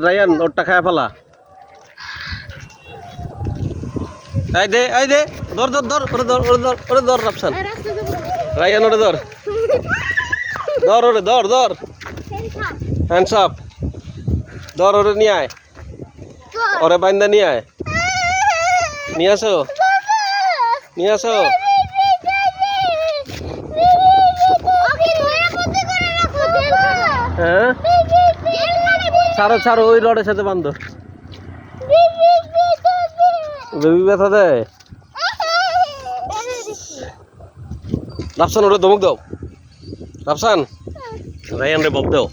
Ryan ওরটা খায় ফেলা। এই দে ধর রাফসান। রায়ান ওরে ধর হ্যান্ডস আপ ধর ওরে নিয়ে আয়, ওরে বাইন্দা নিয়ে আয়, নিয়ে আসো হ্যাঁ ছাড়ো ওই রডের সাথে বান্ধব। বেবি ব্যথা দেয়। রাফসান ওরে ধমক দাও, রাফসান রায়ান রে বক দাও।